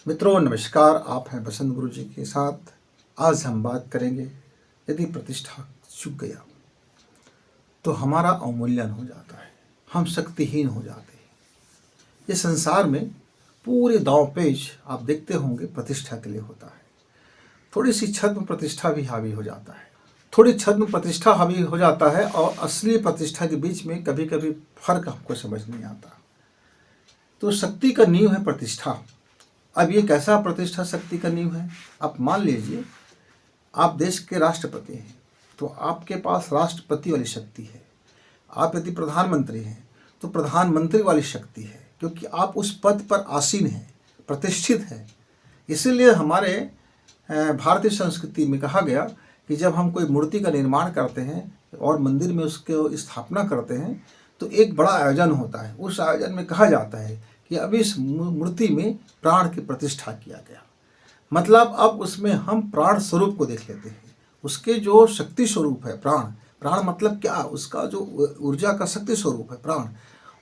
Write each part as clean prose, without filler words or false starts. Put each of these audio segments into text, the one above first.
मित्रों नमस्कार, आप हैं बसंत गुरु जी के साथ। आज हम बात करेंगे, यदि प्रतिष्ठा चूक गया तो हमारा अवमूल्यन हो जाता है, हम शक्तिहीन हो जाते हैं। ये संसार में पूरे दांव पेच आप देखते होंगे प्रतिष्ठा के लिए होता है। थोड़ी सी छद्म प्रतिष्ठा भी हावी हो जाता है, थोड़ी छद्म प्रतिष्ठा हावी हो जाता है और असली प्रतिष्ठा के बीच में कभी कभी फर्क हमको समझ नहीं आता। तो शक्ति का नींव है प्रतिष्ठा। अब ये कैसा प्रतिष्ठा शक्ति का नींव है? आप मान लीजिए आप देश के राष्ट्रपति हैं तो आपके पास राष्ट्रपति वाली शक्ति है। आप यदि प्रधानमंत्री हैं तो प्रधानमंत्री वाली शक्ति है, क्योंकि आप उस पद पर आसीन हैं, प्रतिष्ठित हैं। इसीलिए हमारे भारतीय संस्कृति में कहा गया कि जब हम कोई मूर्ति का निर्माण करते हैं और मंदिर में उसकी स्थापना करते हैं तो एक बड़ा आयोजन होता है। उस आयोजन में कहा जाता है कि अब इस मूर्ति में प्राण की प्रतिष्ठा किया गया। मतलब अब उसमें हम प्राण स्वरूप को देख लेते हैं, उसके जो शक्ति स्वरूप है प्राण। प्राण मतलब क्या? उसका जो ऊर्जा का शक्ति स्वरूप है प्राण।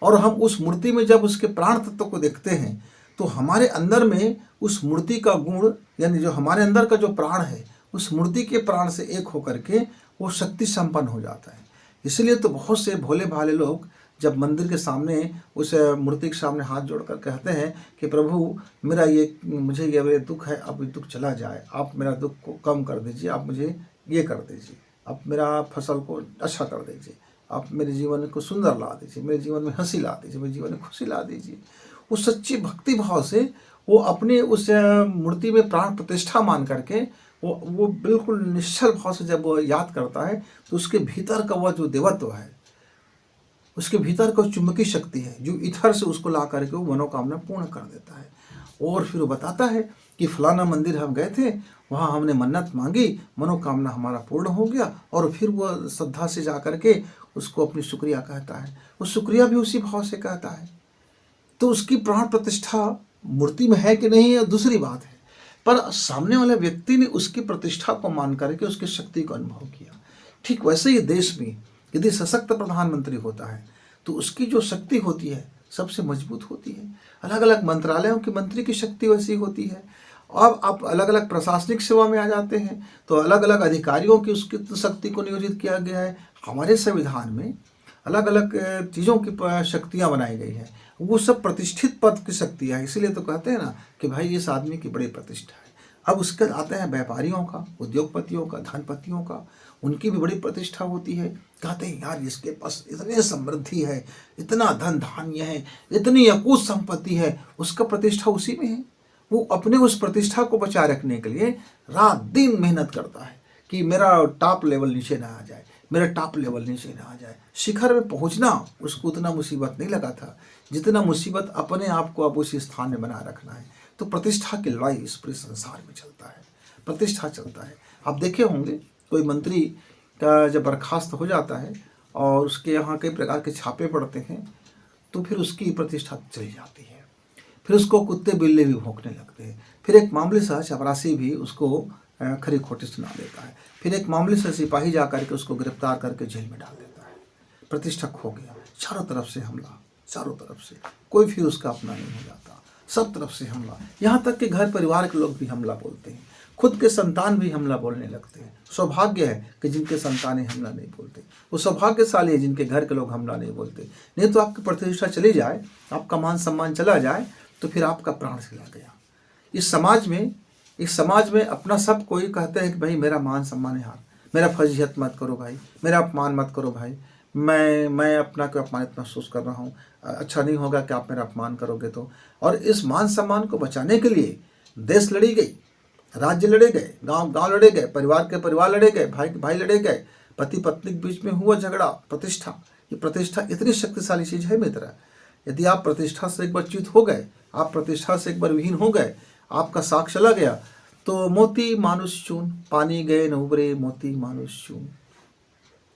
और हम उस मूर्ति में जब उसके प्राण तत्व को देखते हैं तो हमारे अंदर में उस मूर्ति का गुण, यानी जो हमारे अंदर का जो प्राण है उस मूर्ति के प्राण से एक होकर के वो शक्ति संपन्न हो जाता है। इसलिए तो बहुत से भोले भाले लोग जब मंदिर के सामने उस मूर्ति के सामने हाथ जोड़कर कहते हैं कि प्रभु मेरा मुझे ये दुख है, अब ये दुख चला जाए, आप मेरा दुख को कम कर दीजिए, आप मुझे ये कर दीजिए, आप मेरा फसल को अच्छा कर दीजिए, आप मेरे जीवन को सुंदर ला दीजिए, मेरे जीवन में हंसी ला दीजिए, मेरे जीवन में खुशी ला दीजिए। उस सच्ची भक्ति भाव से वो अपने उस मूर्ति में प्राण प्रतिष्ठा मान करके वो बिल्कुल निश्चल भाव से जब वो याद करता है तो उसके भीतर का वह जो देवत्व है, उसके भीतर का चुंबकीय शक्ति है जो इधर से उसको ला करके वो मनोकामना पूर्ण कर देता है। और फिर वो बताता है कि फलाना मंदिर हम गए थे, वहाँ हमने मन्नत मांगी, मनोकामना हमारा पूर्ण हो गया। और फिर वो श्रद्धा से जा करके उसको अपनी शुक्रिया कहता है, वो शुक्रिया भी उसी भाव से कहता है। तो उसकी प्राण प्रतिष्ठा मूर्ति में है कि नहीं है दूसरी बात है, पर सामने वाले व्यक्ति ने उसकी प्रतिष्ठा को मान करके उसकी शक्ति को अनुभव किया। ठीक वैसे ही देश में यदि सशक्त प्रधानमंत्री होता है तो उसकी जो शक्ति होती है सबसे मजबूत होती है। अलग अलग मंत्रालयों के मंत्री की शक्ति वैसी होती है। अब आप अलग अलग प्रशासनिक सेवा में आ जाते हैं तो अलग अलग अधिकारियों की उसकी शक्ति को नियोजित किया गया है। हमारे संविधान में अलग अलग चीज़ों की शक्तियाँ बनाई गई हैं, वो सब प्रतिष्ठित पद की शक्तियाँ हैं। इसीलिए तो कहते हैं ना कि भाई इस आदमी की बड़ी प्रतिष्ठा है। अब उसके आते हैं व्यापारियों का, उद्योगपतियों का, धनपतियों का, उनकी भी बड़ी प्रतिष्ठा होती है। कहते हैं यार इसके पास इतनी समृद्धि है, इतना धन धान्य है, इतनी अकूत संपत्ति है, उसका प्रतिष्ठा उसी में है। वो अपने उस प्रतिष्ठा को बचाए रखने के लिए रात दिन मेहनत करता है कि मेरा टॉप लेवल नीचे ना आ जाए, मेरा टॉप लेवल नीचे ना आ जाए। शिखर में पहुंचना उसको उतना मुसीबत नहीं लगा था जितना मुसीबत अपने आप को अब उसी स्थान में बनाए रखना है। तो प्रतिष्ठा की लड़ाई इस पूरे संसार में चलता है, प्रतिष्ठा चलता है। आप देखे होंगे कोई मंत्री का जब बर्खास्त हो जाता है और उसके यहाँ कई प्रकार के छापे पड़ते हैं तो फिर उसकी प्रतिष्ठा चली जाती है, फिर उसको कुत्ते बिल्ली भी भौंकने लगते हैं। फिर एक मामूली सा चपरासी भी उसको खरी खोटी सुना देता है, फिर एक मामूली सा सिपाही जा करके उसको गिरफ्तार करके जेल में डाल देता है। प्रतिष्ठा खो गया, चारों तरफ से हमला, चारों तरफ से कोई भी उसका अपना नहीं हो जाता, सब तरफ से हमला। यहाँ तक कि घर परिवार के लोग भी हमला बोलते हैं, खुद के संतान भी हमला बोलने लगते हैं। सौभाग्य है कि जिनके संतानें हमला नहीं बोलते, वो सौभाग्यशाली है जिनके घर के लोग हमला नहीं बोलते। नहीं तो आपकी प्रतिष्ठा चली जाए, आपका मान सम्मान चला जाए तो फिर आपका प्राण चला गया। इस समाज में अपना सब कोई कहते हैं कि भाई मेरा मान सम्मान है, हाँ मेरा फजीहत मत करो भाई, मेरा अपमान मत करो भाई, मैं अपना को अपमानित महसूस कर रहा हूँ, अच्छा नहीं होगा कि आप मेरा अपमान करोगे तो। और इस मान सम्मान को बचाने के लिए देश लड़ी गई, राज्य लड़े गए, गांव लड़े गए, परिवार के परिवार लड़े गए, भाई लड़े गए, पति पत्नी के बीच में हुआ झगड़ा। प्रतिष्ठा, ये प्रतिष्ठा इतनी शक्तिशाली चीज़ है मित्र। यदि आप प्रतिष्ठा से एक बार च्युत हो गए, आप प्रतिष्ठा से एक बार विहीन हो गए, आपका साख चला गया तो मोती मानुष चून, पानी गए न उबरे मोती मानुष चून।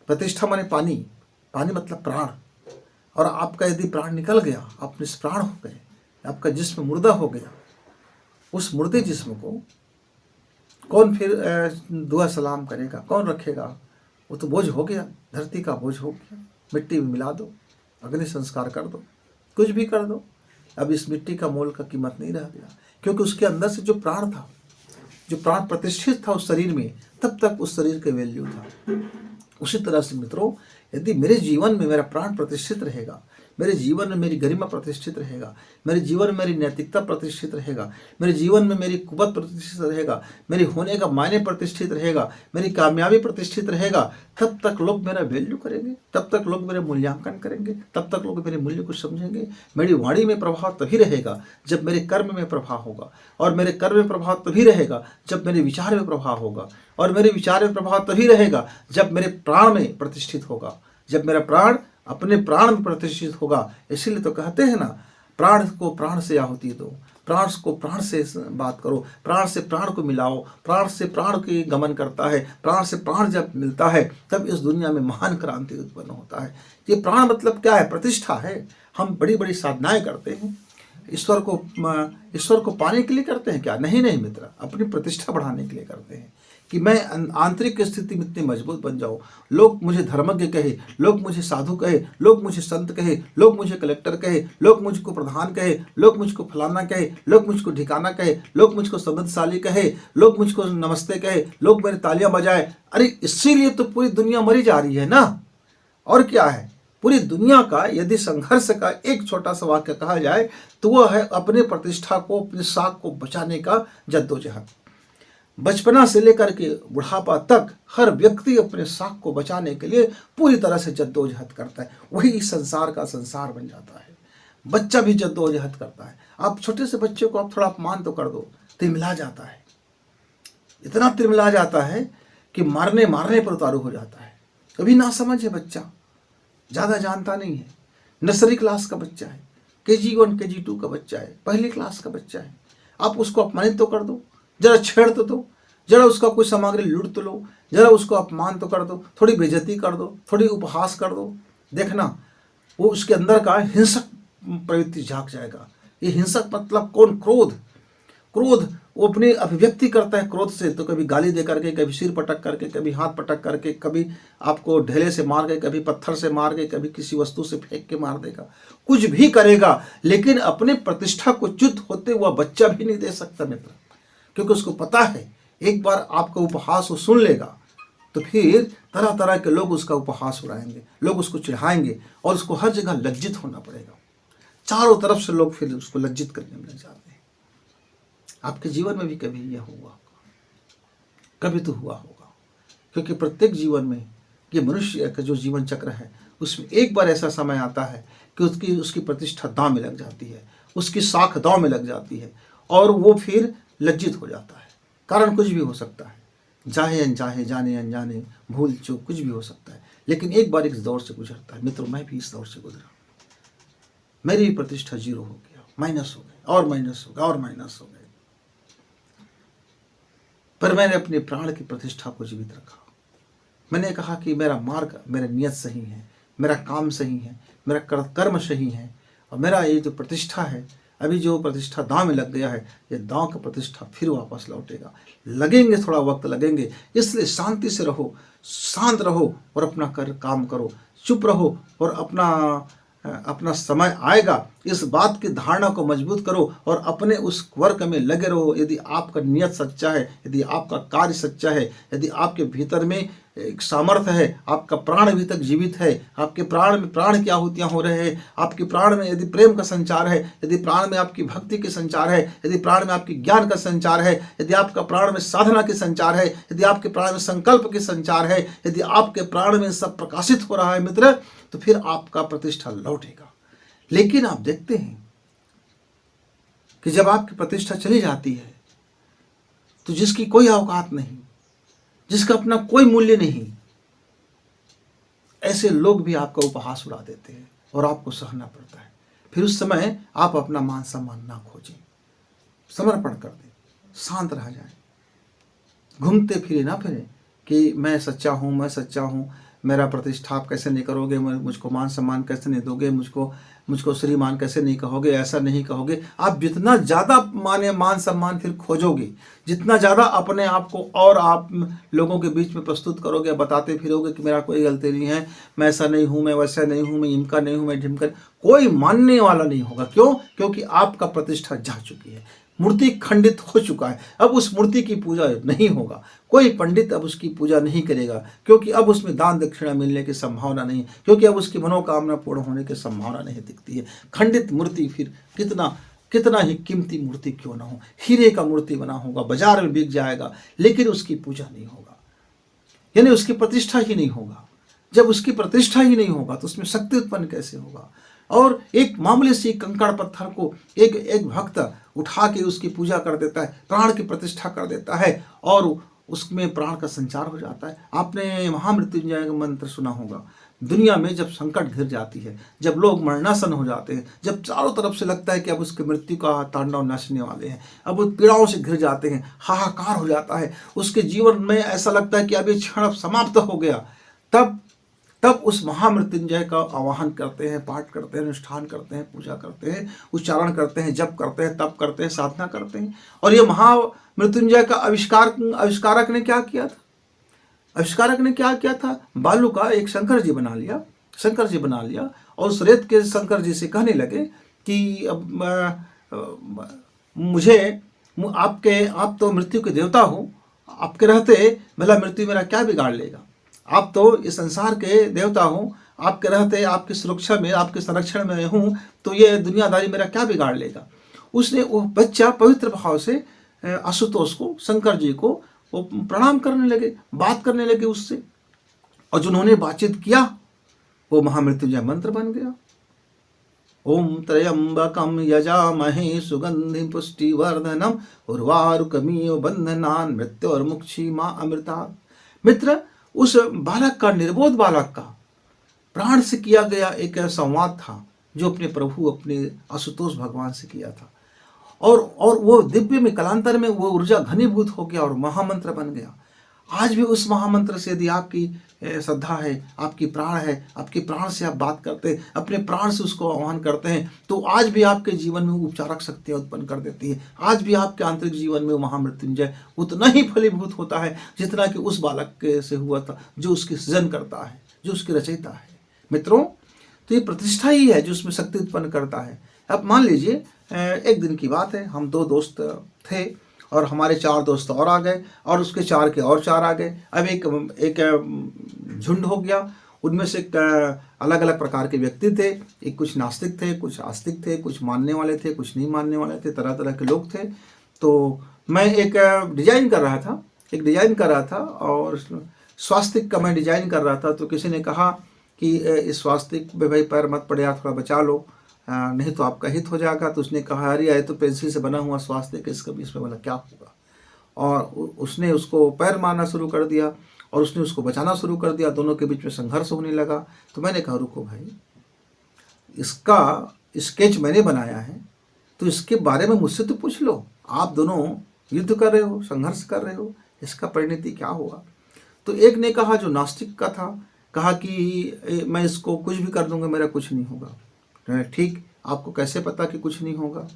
प्रतिष्ठा माने पानी, पानी मतलब प्राण। और आपका यदि प्राण निकल गया, आप निष्प्राण हो गए, आपका जिस्म मुर्दा हो गया, उस मुर्दे जिस्म को कौन फिर दुआ सलाम करेगा, कौन रखेगा? वो तो बोझ हो गया, धरती का बोझ हो गया। मिट्टी में मिला दो, अग्नि संस्कार कर दो, कुछ भी कर दो, अब इस मिट्टी का मोल का कीमत नहीं रह गया, क्योंकि उसके अंदर से जो प्राण था, जो प्राण प्रतिष्ठित था उस शरीर में, तब तक उस शरीर का वैल्यू था। उसी तरह से मित्रों, यदि मेरे जीवन में मेरा प्राण प्रतिष्ठित रहेगा, मेरे जीवन में मेरी गरिमा प्रतिष्ठित रहेगा, मेरे जीवन में मेरी नैतिकता प्रतिष्ठित रहेगा, मेरे जीवन में मेरी कुवत प्रतिष्ठित रहेगा, मेरी होने का मायने प्रतिष्ठित रहेगा, मेरी कामयाबी प्रतिष्ठित रहेगा, तब तक लोग मेरा वैल्यू करेंगे, तब तक लोग मेरे मूल्यांकन करेंगे, तब तक लोग मेरे मूल्य को समझेंगे। मेरी वाणी में प्रभाव तभी रहेगा जब मेरे कर्म में प्रभाव होगा, और मेरे कर्म में प्रभाव तभी रहेगा जब मेरे विचार में प्रभाव होगा, और मेरे विचार में प्रभाव तभी रहेगा जब मेरे प्राण में प्रतिष्ठित होगा, जब मेरा प्राण अपने प्राण में प्रतिष्ठित होगा। इसीलिए तो कहते हैं ना, प्राण को प्राण से आहुति दो, प्राण को प्राण से बात करो, प्राण से प्राण को मिलाओ, प्राण से प्राण के गमन करता है, प्राण से प्राण जब मिलता है तब इस दुनिया में महान क्रांति उत्पन्न होता है। ये प्राण मतलब क्या है? प्रतिष्ठा है। हम बड़ी बड़ी साधनाएं करते हैं, ईश्वर को पाने के लिए करते हैं क्या? नहीं नहीं मित्र, अपनी प्रतिष्ठा बढ़ाने के लिए करते हैं कि मैं आंतरिक स्थिति में इतनी मजबूत बन जाऊं, लोग मुझे धर्मज्ञ कहे, लोग मुझे साधु कहे, लोग मुझे संत कहे, लोग मुझे कलेक्टर कहे, लोग मुझको प्रधान कहे, लोग मुझको फलाना कहे, लोग मुझको ठिकाना कहे, लोग मुझको समृद्धशाली कहे, लोग मुझको नमस्ते कहे, लोग मेरी तालियां बजाए। अरे इसीलिए तो पूरी दुनिया मरी जा रही है ना, और क्या है? पूरी दुनिया का यदि संघर्ष का एक छोटा सा वाक्य कहा जाए तो वह है अपने प्रतिष्ठा को, अपने साख को बचाने का जद्दोजहद। बचपना से लेकर के बुढ़ापा तक हर व्यक्ति अपने साख को बचाने के लिए पूरी तरह से जद्दोजहद करता है। वही इस संसार का संसार बन जाता है। बच्चा भी जद्दोजहद करता है। आप छोटे से बच्चे को आप थोड़ा अपमान तो कर दो, तिलमिला जाता है, इतना तिलमिला जाता है कि मारने पर उतारू हो जाता है। कभी ना समझ है बच्चा, ज़्यादा जानता नहीं है, नर्सरी क्लास का बच्चा है, KG1 KG2 का बच्चा है, पहली क्लास का बच्चा है। आप उसको अपमानित तो कर दो, जरा छेड़ तो दो, जरा उसका कोई सामग्री लूट तो लो, जरा उसको अपमान तो कर दो, थोड़ी बेइज्जती कर दो, थोड़ी उपहास कर दो, देखना वो उसके अंदर का हिंसक प्रवृत्ति झाँक जाएगा। ये हिंसक मतलब कौन? क्रोध वो अपनी अभिव्यक्ति करता है क्रोध से, तो कभी गाली दे करके, कभी सिर पटक करके, कभी हाथ पटक करके, कभी आपको ढेले से मार के, कभी पत्थर से मार के, कभी किसी वस्तु से फेंक के मार देगा, कुछ भी करेगा, लेकिन अपने प्रतिष्ठा को च्युत होते हुआ बच्चा भी नहीं दे सकता मित्र, क्योंकि उसको पता है एक बार आपका उपहास वो सुन लेगा तो फिर तरह तरह के लोग उसका उपहास उड़ाएंगे, लोग उसको चिढ़ाएंगे और उसको हर जगह लज्जित होना पड़ेगा। चारों तरफ से लोग फिर उसको लज्जित करने लग जाते हैं। आपके जीवन में भी कभी यह हुआ होगा, कभी तो हुआ होगा, क्योंकि प्रत्येक जीवन में ये मनुष्य का जो जीवन चक्र है उसमें एक बार ऐसा समय आता है कि उसकी प्रतिष्ठा दांव में लग जाती है, उसकी साख दांव में लग जाती है और वो फिर लज्जित हो जाता है। कारण कुछ भी हो सकता है, चाहे अनचाहे, जाने अनजाने, भूल चूक, कुछ भी हो सकता है, लेकिन एक बार इस दौर से गुजरता है। मित्रों, मैं भी इस दौर से गुजरा, मेरी भी प्रतिष्ठा 0 हो गया, माइनस हो गए और माइनस हो गए और माइनस हो गए, पर मैंने अपने प्राण की प्रतिष्ठा को जीवित रखा। मैंने कहा कि मेरा मार्ग, मेरा नियत सही है, मेरा काम सही है, मेरा कर्म सही है, और मेरा ये जो प्रतिष्ठा है, अभी जो प्रतिष्ठा दांव में लग गया है, ये दांव का प्रतिष्ठा फिर वापस लौटेगा। लगेंगे, थोड़ा वक्त लगेंगे, इसलिए शांति से रहो, शांत रहो और अपना काम करो, चुप रहो और अपना समय आएगा, इस बात की धारणा को मजबूत करो और अपने उस वर्क में लगे रहो। यदि आपका नियत सच्चा है, यदि आपका कार्य सच्चा है, यदि आपके भीतर में एक सामर्थ्य है, आपका प्राण अभी तक जीवित है, आपके प्राण में प्राण की आहुतियाँ हो रहे हैं, आपके प्राण में यदि प्रेम का संचार है, यदि प्राण में आपकी भक्ति के संचार है, यदि प्राण में आपकी ज्ञान का संचार है, यदि आपका प्राण में साधना के संचार है, यदि आपके प्राण में संकल्प के संचार है, यदि आपके प्राण में सब प्रकाशित हो रहा है मित्र, तो फिर आपका प्रतिष्ठा लौटेगा। लेकिन आप देखते हैं कि जब आपकी प्रतिष्ठा चली जाती है तो जिसकी कोई औकात नहीं, जिसका अपना कोई मूल्य नहीं, ऐसे लोग भी आपका उपहास उड़ा देते हैं और आपको सहना पड़ता है। फिर उस समय आप अपना मान सम्मान ना खोजें, समर्पण कर दें, शांत रह जाएं, घूमते फिरे ना फिरें कि मैं सच्चा हूँ, मैं सच्चा हूँ, मेरा प्रतिष्ठा आप कैसे नहीं करोगे, मुझको मान सम्मान कैसे नहीं दोगे, मुझको श्रीमान कैसे नहीं कहोगे, ऐसा नहीं कहोगे। आप जितना ज़्यादा मान सम्मान फिर खोजोगे, जितना ज़्यादा अपने आप को और आप लोगों के बीच में प्रस्तुत करोगे, बताते फिरोगे कि मेरा कोई गलती नहीं है, मैं ऐसा नहीं हूँ, मैं वैसा नहीं हूँ, मैं इनका नहीं हूँ, मैं ढिमका, कोई मानने वाला नहीं होगा। क्यों? क्योंकि आपका प्रतिष्ठा जा चुकी है, मूर्ति खंडित हो चुका है। अब उस मूर्ति की पूजा नहीं होगा, कोई पंडित अब उसकी पूजा नहीं करेगा, क्योंकि अब उसमें दान दक्षिणा मिलने की संभावना नहीं, क्योंकि अब उसकी मनोकामना पूर्ण होने की संभावना नहीं दिखती है। खंडित मूर्ति फिर कितना ही कीमती मूर्ति क्यों ना हो, हीरे का मूर्ति बना होगा, बाजार में बिक जाएगा, लेकिन उसकी पूजा नहीं होगा, यानी उसकी प्रतिष्ठा ही नहीं होगा। जब उसकी प्रतिष्ठा ही नहीं होगा तो उसमें शक्ति उत्पन्न कैसे होगा? और एक मामूली सी कंकड़ पत्थर को एक भक्त उठा के उसकी पूजा कर देता है, प्राण की प्रतिष्ठा कर देता है, और उसमें प्राण का संचार हो जाता है। आपने महामृत्युंजय का मंत्र सुना होगा। दुनिया में जब संकट घिर जाती है, जब लोग मरणासन हो जाते हैं, जब चारों तरफ से लगता है कि अब उसके मृत्यु का तांडव नचने वाले हैं, अब वो पीड़ाओं से घिर जाते हैं, हाहाकार हो जाता है, उसके जीवन में ऐसा लगता है कि अब ये क्षण अब समाप्त हो गया, तब उस महामृत्युंजय का आवाहन करते हैं, पाठ करते हैं, अनुष्ठान करते हैं, पूजा करते हैं, उच्चारण करते हैं, जप करते हैं, तप करते हैं, साधना करते हैं। और ये महामृत्युंजय का आविष्कारक ने क्या किया था? आविष्कारक ने क्या किया था? बालू का एक शंकर जी बना लिया और उस रेत के शंकर जी से कहने लगे कि अब आप तो मृत्यु के देवता हो, आपके रहते भला मृत्यु मेरा क्या बिगाड़ लेगा? आप तो इस संसार के देवता हो, आपके रहते, आपकी सुरक्षा में, आपके संरक्षण में हूँ, तो ये दुनियादारी मेरा क्या बिगाड़ लेगा? उसने वो बच्चा पवित्र भाव से आशुतोष को, शंकर जी को वो प्रणाम करने लगे, बात करने लगे उससे, और जिन्होंने बातचीत किया वो महामृत्युंजय मंत्र बन गया। ओम त्र्यंबकम यजामहे सुगंधिं पुष्टिवर्धनम उर्वारुकमिव बंधनान् मृत्योर्मुक्षीमा अमृतात्। मित्र, उस बालक का, निर्बोध बालक का प्राण से किया गया एक संवाद था जो अपने प्रभु, अपने आशुतोष भगवान से किया था, और वो दिव्य में कालांतर में वो ऊर्जा घनीभूत हो गया और महामंत्र बन गया। आज भी उस महामंत्र से यदि आपकी श्रद्धा है, आपकी प्राण है, आपके प्राण से आप बात करते हैं, अपने प्राण से उसको आह्वान करते हैं, तो आज भी आपके जीवन में उपचारक शक्तियाँ उत्पन्न कर देती है। आज भी आपके आंतरिक जीवन में वो महामृत्युंजय उतना ही फलीभूत होता है जितना कि उस बालक के से हुआ था, जो उसकी सृजन करता है, जो उसकी रचयिता है। मित्रों, तो ये प्रतिष्ठा ही है जो उसमें शक्ति उत्पन्न करता है। अब मान लीजिए एक दिन की बात है, हम 2 दोस्त थे और हमारे 4 दोस्त और आ गए, और उसके 4 के और 4 आ गए। अब एक झुंड हो गया, उनमें से अलग अलग प्रकार के व्यक्ति थे। एक कुछ नास्तिक थे, कुछ आस्तिक थे, कुछ मानने वाले थे, कुछ नहीं मानने वाले थे, तरह तरह के लोग थे। तो मैं एक डिजाइन कर रहा था और स्वास्तिक का मैं डिजाइन कर रहा था। तो किसी ने कहा कि इस स्वास्तिक में भाई पैर मत पड़े, आप थोड़ा बचा लो, नहीं तो आपका हित हो जाएगा। तो उसने कहा, अरे ये तो पेंसिल से बना हुआ स्वास्तिक, इसका भी इसमें बोला क्या होगा? और उसने उसको पैर मारना शुरू कर दिया और उसने उसको बचाना शुरू कर दिया। दोनों के बीच में संघर्ष होने लगा। तो मैंने कहा, रुको भाई, इसका स्केच मैंने बनाया है, तो इसके बारे में मुझसे तो पूछ लो। आप दोनों युद्ध कर रहे हो, संघर्ष कर रहे हो, इसका परिणति क्या होगा? तो एक ने कहा, जो नास्तिक का था, कहा कि मैं इसको कुछ भी कर दूंगा, मेरा कुछ नहीं होगा। ठीक, आपको कैसे पता कि कुछ नहीं होगा?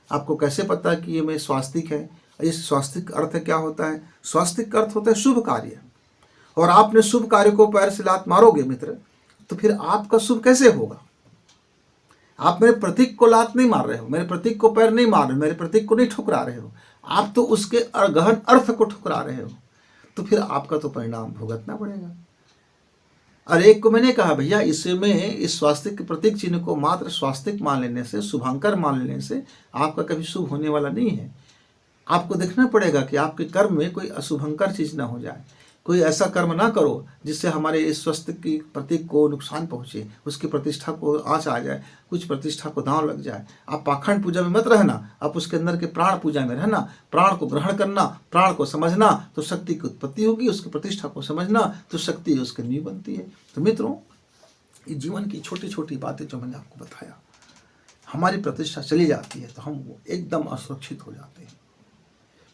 आपको कैसे पता कि ये में स्वास्तिक है? इस स्वास्तिक अर्थ क्या होता है? स्वास्तिक अर्थ होता है शुभ कार्य, और आपने शुभ कार्य को पैर से लात मारोगे मित्र, तो फिर आपका शुभ कैसे होगा? आप मेरे प्रतीक को लात नहीं मार रहे हो, मेरे प्रतीक को पैर नहीं मार रहे हो, मेरे प्रतीक को नहीं ठुकरा रहे हो, आप तो उसके गहन अर्थ को ठुकरा रहे हो। तो फिर आपका तो परिणाम भुगतना पड़ेगा। और एक को मैंने कहा, भैया इसमें इस स्वास्तिक के प्रतीक चिन्ह को मात्र स्वास्तिक मान लेने से, शुभांकर मान लेने से आपका कभी शुभ होने वाला नहीं है। आपको देखना पड़ेगा कि आपके कर्म में कोई अशुभंकर चीज ना हो जाए, कोई ऐसा कर्म ना करो जिससे हमारे इस स्वास्तिक की प्रतीक को नुकसान पहुंचे, उसकी प्रतिष्ठा को आँच आ जाए, कुछ प्रतिष्ठा को दांव लग जाए। आप पाखंड पूजा में मत रहना, आप उसके अंदर के प्राण पूजा में रहना। प्राण को ग्रहण करना, प्राण को समझना, तो शक्ति की उत्पत्ति होगी। उसकी प्रतिष्ठा को समझना तो शक्ति उसकी नींव बनती है। तो मित्रों, ये जीवन की छोटी छोटी बातें जो मैंने आपको बताया, हमारी प्रतिष्ठा चली जाती है तो हम वो एकदम असुरक्षित हो जाते हैं।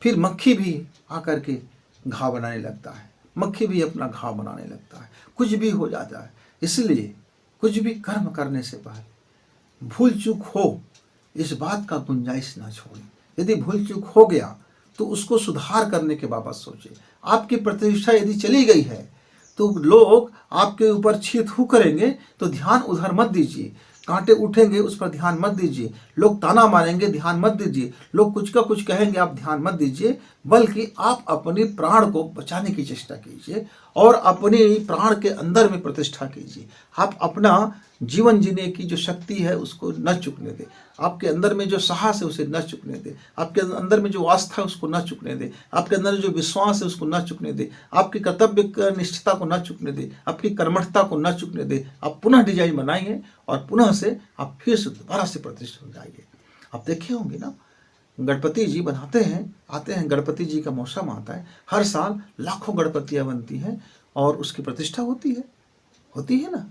फिर मक्खी भी आकर के घाव बनाने लगता है, मक्खी भी अपना घाव बनाने लगता है, कुछ भी हो जाता है। इसलिए कुछ भी कर्म करने से पहले भूल चूक हो इस बात का गुंजाइश ना छोड़ें। यदि भूल चूक हो गया तो उसको सुधार करने के बाबत सोचें। आपकी प्रतिष्ठा यदि चली गई है तो लोग आपके ऊपर छी थू करेंगे तो ध्यान उधर मत दीजिए। कांटे उठेंगे उस पर ध्यान मत दीजिए। लोग ताना मारेंगे, ध्यान मत दीजिए। लोग कुछ का कुछ कहेंगे, आप ध्यान मत दीजिए। बल्कि आप अपनी प्राण को बचाने की चेष्टा कीजिए और अपने प्राण के अंदर में प्रतिष्ठा कीजिए। आप अपना जीवन जीने की जो शक्ति है उसको न चुकने दें। आपके अंदर में जो साहस है उसे न चुकने दें। आपके अंदर में जो आस्था है उसको न चुकने दें। आपके अंदर जो विश्वास है उसको न चुकने दें। आपकी कर्तव्य निष्ठता को न चुकने दें। आपकी कर्मठता को न चुकने दें। आप पुनः डिजाइन बनाइए और पुनः से आप फिर से दोबारा से प्रतिष्ठित हो जाइए। आप देखे होंगे ना, गणपति जी बनाते हैं, आते हैं, गणपति जी का मौसम आता है, हर साल लाखों गणपतियाँ बनती हैं और उसकी प्रतिष्ठा होती है ना।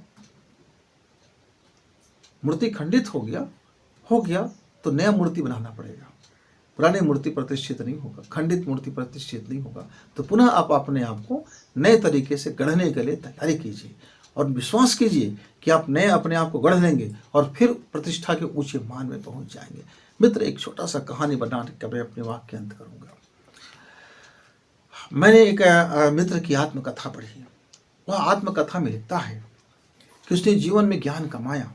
मूर्ति खंडित हो गया तो नया मूर्ति बनाना पड़ेगा। पुरानी मूर्ति प्रतिष्ठित नहीं होगा, खंडित मूर्ति प्रतिष्ठित नहीं होगा। तो पुनः आप अपने आप को नए तरीके से गढ़ने के लिए तैयारी कीजिए और विश्वास कीजिए कि आप नए अपने आप को गढ़ लेंगे और फिर प्रतिष्ठा के ऊंचे मान में पहुंच जाएंगे। मित्र, एक छोटा सा कहानी बना के मैं अपने वाक्य अंत करूंगा। मैंने एक मित्र की आत्मकथा पढ़ी। वह आत्मकथा में लिखता है कि उसने जीवन में ज्ञान कमाया।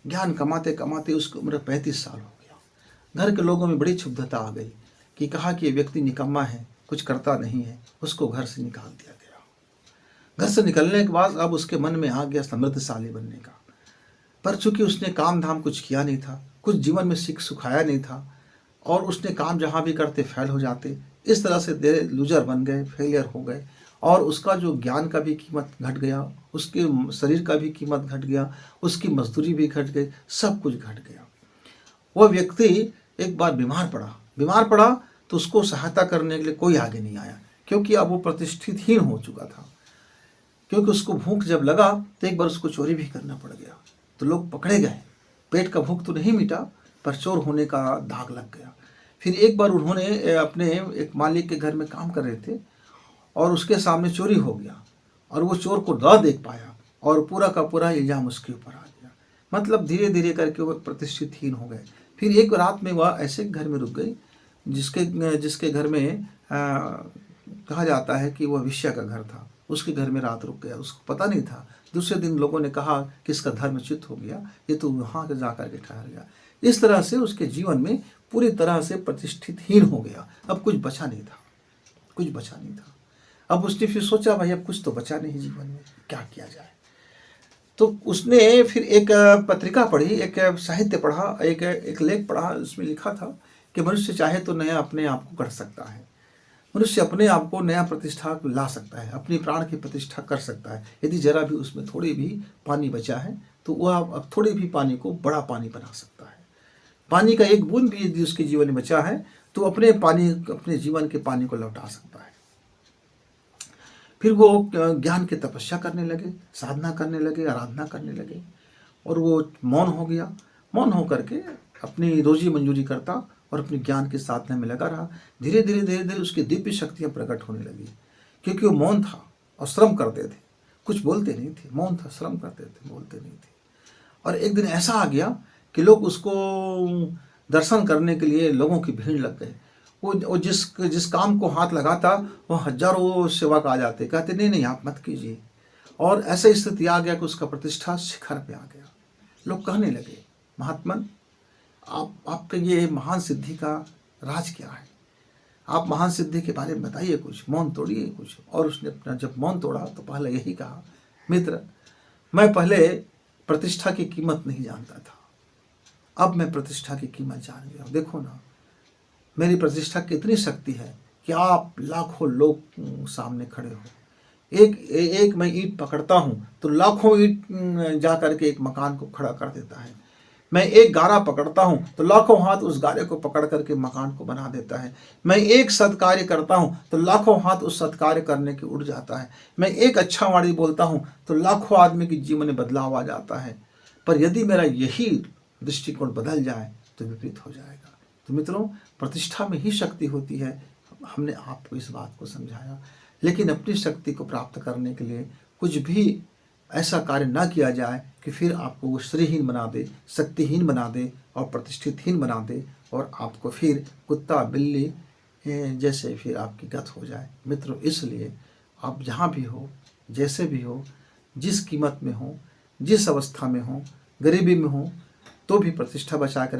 ज्ञान कमाते कमाते उसकी उम्र 35 साल हो गया। घर के लोगों में बड़ी क्षुब्धता आ गई कि कहा कि ये व्यक्ति निकम्मा है, कुछ करता नहीं है। उसको घर से निकाल दिया गया। घर से निकलने के बाद अब उसके मन में आ गया समृद्धशाली बनने का। पर चूंकि उसने काम धाम कुछ किया नहीं था, कुछ जीवन में सीख सुखाया नहीं था और उसने काम जहाँ भी करते फेल हो जाते, इस तरह से दे लूजर बन गए, फेलियर हो गए और उसका जो ज्ञान का भी कीमत घट गया, उसके शरीर का भी कीमत घट गया, उसकी मजदूरी भी घट गई, सब कुछ घट गया। वह व्यक्ति एक बार बीमार पड़ा तो उसको सहायता करने के लिए कोई आगे नहीं आया, क्योंकि अब वो प्रतिष्ठितहीन हो चुका था। क्योंकि उसको भूख जब लगा तो एक बार उसको चोरी भी करना पड़ गया, तो लोग पकड़े गए। पेट का भूख तो नहीं मिटा पर चोर होने का दाग लग गया। फिर एक बार उन्होंने अपने एक मालिक के घर में काम कर रहे थे और उसके सामने चोरी हो गया और वो चोर को न देख पाया और पूरा का पूरा इल्जाम उसके ऊपर आ गया। मतलब धीरे धीरे करके वो प्रतिष्ठितहीन हो गए। फिर एक रात में वह ऐसे घर में रुक गई जिसके घर में कहा जाता है कि वह विश्या का घर था। उसके घर में रात रुक गया, उसको पता नहीं था। दूसरे दिन लोगों ने कहा कि इसका धर्मच्युत हो गया, ये तो वहाँ के जा करके ठहर गया। इस तरह से उसके जीवन में पूरी तरह से प्रतिष्ठितहीन हो गया। अब कुछ बचा नहीं था। अब उसने फिर सोचा भाई अब कुछ तो बचा नहीं जीवन में, क्या किया जाए। तो उसने फिर एक पत्रिका पढ़ी, एक साहित्य पढ़ा, एक लेख पढ़ा। उसमें लिखा था कि मनुष्य चाहे तो नया अपने आप को कर सकता है। मनुष्य अपने आप को नया प्रतिष्ठा ला सकता है, अपनी प्राण की प्रतिष्ठा कर सकता है। यदि जरा भी उसमें थोड़ी भी पानी बचा है तो वह अब थोड़ी भी पानी को बड़ा पानी बना सकता है। पानी का एक बूंद भी यदि उसके जीवन में बचा है तो अपने जीवन के पानी को लौटा सकता है। फिर वो ज्ञान की तपस्या करने लगे, साधना करने लगे, आराधना करने लगे और वो मौन हो गया। मौन होकर के अपनी रोजी मंजूरी करता और अपने ज्ञान की साधना में लगा रहा। धीरे धीरे उसकी दिव्य शक्तियाँ प्रकट होने लगी, क्योंकि वो मौन था और श्रम करते थे, कुछ बोलते नहीं थे। मौन था, श्रम करते थे, बोलते नहीं थे। और एक दिन ऐसा आ गया कि लोग उसको दर्शन करने के लिए लोगों की भीड़ लग गई। वो जिस काम को हाथ लगाता वो हजारों सेवक आ जाते, कहते नहीं आप मत कीजिए। और ऐसा स्थिति आ गया कि उसका प्रतिष्ठा शिखर पे आ गया। लोग कहने लगे, महात्मन आपके ये महान सिद्धि का राज क्या है? आप महान सिद्धि के बारे में बताइए, कुछ मौन तोड़िए कुछ। और उसने अपना जब मौन तोड़ा तो पहले यही कहा, मित्र मैं पहले प्रतिष्ठा की कीमत नहीं जानता था, अब मैं प्रतिष्ठा की कीमत जान गया। देखो ना मेरी प्रतिष्ठा कितनी शक्ति है कि आप लाखों लोग सामने खड़े हो। एक मैं ईंट पकड़ता हूँ तो लाखों ईंट जा करके एक मकान को खड़ा कर देता है। मैं एक गारा पकड़ता हूँ तो लाखों हाथ उस गारे को पकड़ करके मकान को बना देता है। मैं एक सत्कार्य करता हूँ तो लाखों हाथ उस सत्कार्य करने की उड़ जाता है। मैं एक अच्छा वाणी बोलता हूँ तो लाखों आदमी के जीवन में बदलाव आ जाता है। पर यदि मेरा यही दृष्टिकोण बदल जाए तो विपरीत हो जाएगा। तो मित्रों, प्रतिष्ठा में ही शक्ति होती है। हमने आपको इस बात को समझाया। लेकिन अपनी शक्ति को प्राप्त करने के लिए कुछ भी ऐसा कार्य ना किया जाए कि फिर आपको वो श्रीहीन बना दे, शक्तिहीन बना दे और प्रतिष्ठितहीन बना दे और आपको फिर कुत्ता बिल्ली जैसे फिर आपकी गत हो जाए। मित्रों, इसलिए आप जहाँ भी हो, जैसे भी हो, जिस कीमत में हो, जिस अवस्था में हो, गरीबी में हो तो भी प्रतिष्ठा बचा कर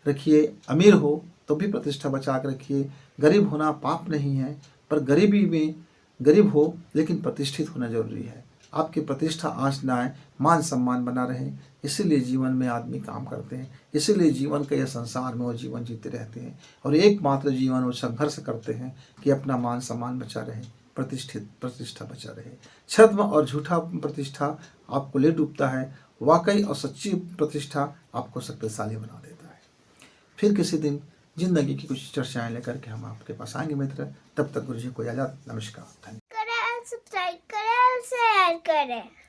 रखिए, अमीर हो तो भी प्रतिष्ठा बचा कर रखिए। गरीब होना पाप नहीं है, पर गरीबी में गरीब हो लेकिन प्रतिष्ठित होना जरूरी है। आपकी प्रतिष्ठा आँच ना आए, मान सम्मान बना रहे, इसीलिए जीवन में आदमी काम करते हैं, इसीलिए जीवन के यह संसार में वो जीवन जीते रहते हैं और एकमात्र जीवन वो संघर्ष करते हैं कि अपना मान सम्मान बचा रहे, प्रतिष्ठा बचा रहे। छद्म और झूठा प्रतिष्ठा आपको ले डूबता है, वाकई और सच्ची प्रतिष्ठा आपको शक्तिशाली बना देता है। फिर किसी दिन जिंदगी की कुछ चर्चाएं लेकर के हम आपके पास आएंगे मित्र। तब तक गुरु जी को इजाजत। नमस्कार, धन्यवाद। सब्सक्राइब करें और शेयर करें।